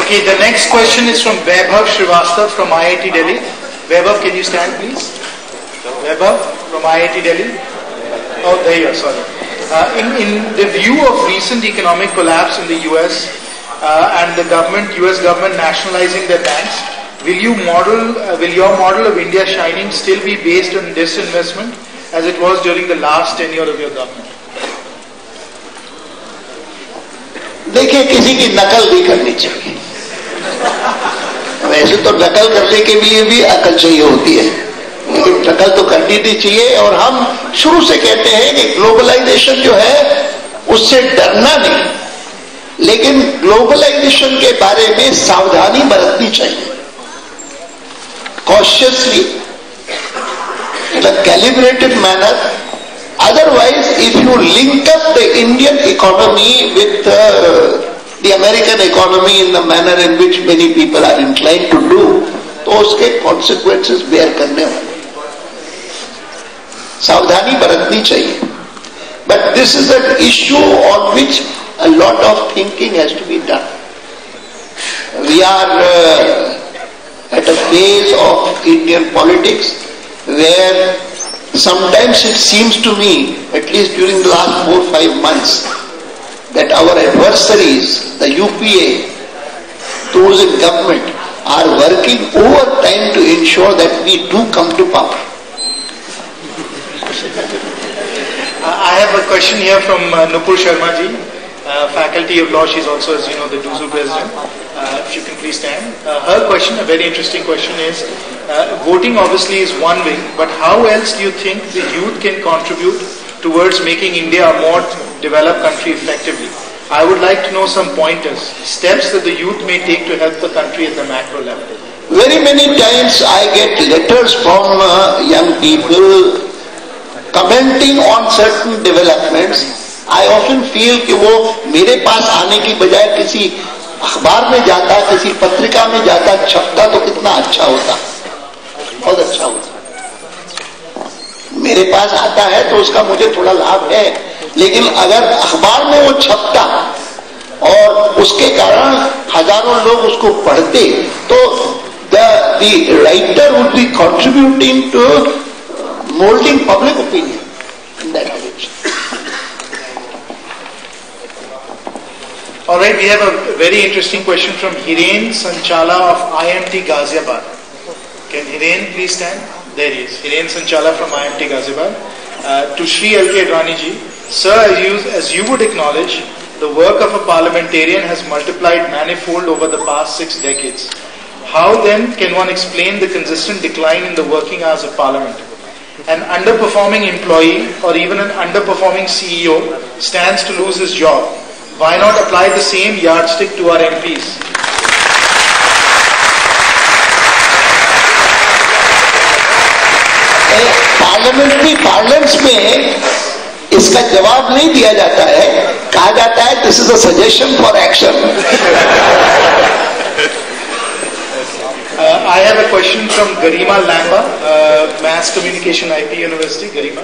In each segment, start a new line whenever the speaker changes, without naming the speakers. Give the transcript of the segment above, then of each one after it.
Okay, the next question is from Vaibhav Srivastava from IIT Delhi. Vaibhav, can you stand please? Vaibhav from IIT Delhi. Oh, there you are, sorry. In the view of recent economic collapse in the US and the US government nationalizing their banks, will your model of India shining still be based on disinvestment as it was during the last tenure of your government?
देखिए, किसी की नकल भी करनी चाहिए. वैसे तो नकल करने के लिए भी अकल चाहिए होती है, लेकिन नकल तो करनी नहीं चाहिए. और हम शुरू से कहते हैं कि ग्लोबलाइजेशन जो है उससे डरना नहीं, लेकिन ग्लोबलाइजेशन के बारे में सावधानी बरतनी चाहिए. Cautiously, in a calibrated manner. Otherwise, if you link up the Indian economy with the American economy in the manner in which many people are inclined to do, तो उसके consequences bear करने वाले. सावधानी बरतनी चाहिए. But this is an issue on which a lot of thinking has to be done. We are at a phase of Indian politics where sometimes it seems to me, at least during the last 4-5 months, that our adversaries, the UPA, those in government, are working overtime to ensure that we do come to power.
I have a question here from Nupur Sharma ji, Faculty of Law. She's also, as you know, the DUSU president. If you can please stand. Her question, a very interesting question, is voting obviously is one wing, but how else do you think the youth can contribute towards making India a more developed country effectively? I would like to know some pointers, steps that the youth may take to help the country at the macro level.
Very many times I get letters from young people commenting on certain developments. I often feel कि वो मेरे पास आने की बजाय किसी अखबार में जाता, किसी पत्रिका में जाता, छपता तो कितना अच्छा होता, बहुत अच्छा होता. मेरे पास आता है तो उसका मुझे थोड़ा लाभ है, लेकिन अगर अखबार में वो छपता और उसके कारण हजारों लोग उसको पढ़ते, तो the writer would be contributing to molding public opinion in that direction.
Alright, we have a very interesting question from Hiren Sanchala of IMT Ghaziabad. Can Hiren please stand? There he is. Hiren Sanchala from IMT Ghaziabad. To Shri L.K. Advani ji, sir, as you would acknowledge, the work of a parliamentarian has multiplied manifold over the past 6 decades. How then can one explain the consistent decline in the working hours of Parliament? An underperforming employee or even an underperforming CEO stands to lose his job. Why not apply the same yardstick to our MPs?
Parliamentary parlance में इसका जवाब नहीं दिया जाता है, कहा जाता है this is a suggestion for action.
I have a question from Garima Lamba, Mass Communication IP University, Garima.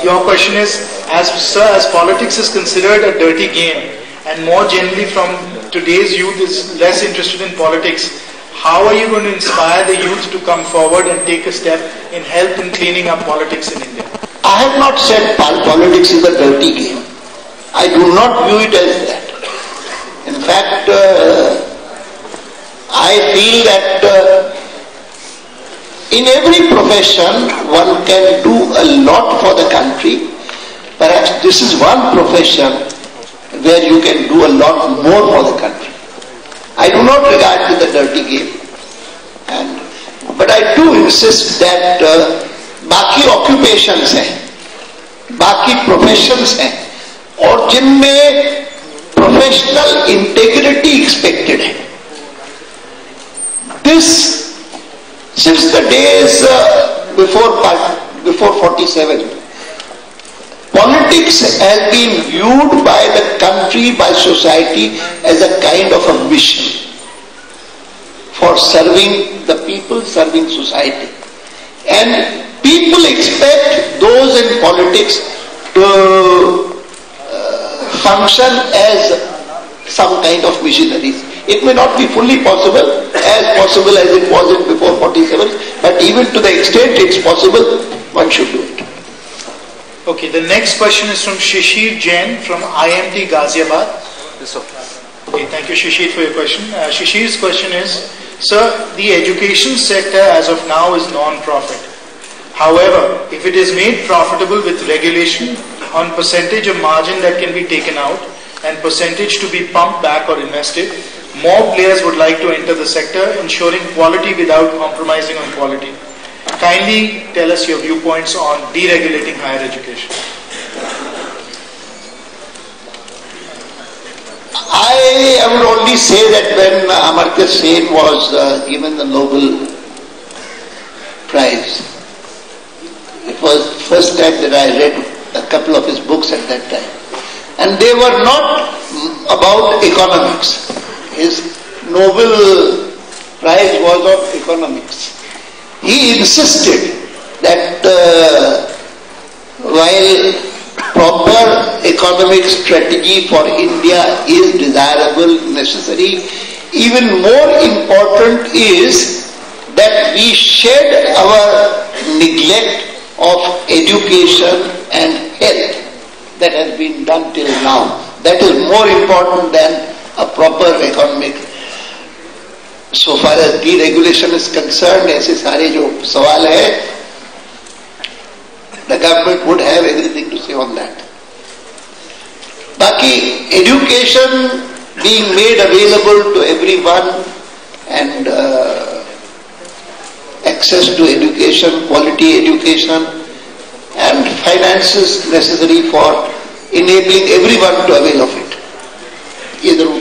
Your question is, as politics is considered a dirty game, and more generally from today's youth is less interested in politics, how are you going to inspire the youth to come forward and take a step in help in cleaning up politics in India?
I have not said politics is a dirty game. I do not view it as that. In fact, I feel that in every profession one can do a lot for the country. Perhaps this is one profession where you can do a lot more for the country. I do not regard it as a dirty game. But I do insist that बाकी occupations हैं, बाकी professions हैं, और जिनमें professional integrity expected है. This, since the days before 47, politics has been viewed by the country, by society, as a kind of a mission for serving the people, serving society. And people expect those in politics to function as some kind of missionaries. It may not be fully possible as it was in before 47, but even to the extent it's possible, one should do it.
Okay, the next question is from Shishir Jain from IMT Ghaziabad. Okay, thank you Shishir for your question. Shishir's question is, sir, the education sector as of now is non-profit. However, if it is made profitable with regulation on percentage of margin that can be taken out and percentage to be pumped back or invested, more players would like to enter the sector, ensuring quality without compromising on quality. Kindly tell us your viewpoints on deregulating higher education.
I would only say that when Amartya Sen was given the Nobel Prize, it was the first time that I read a couple of his books at that time. And they were not about economics. His Nobel Prize was on economics. He insisted that while proper economic strategy for India is desirable, necessary, even more important is that we shed our neglect of education and health that has been done till now. That is more important than a proper economic. So far as deregulation is concerned, ऐसे सारे जो सवाल है, the government would have everything to say on that. Baki, education being made available to everyone and access to education, quality education, and finances necessary for enabling everyone to avail of it. ये जरूर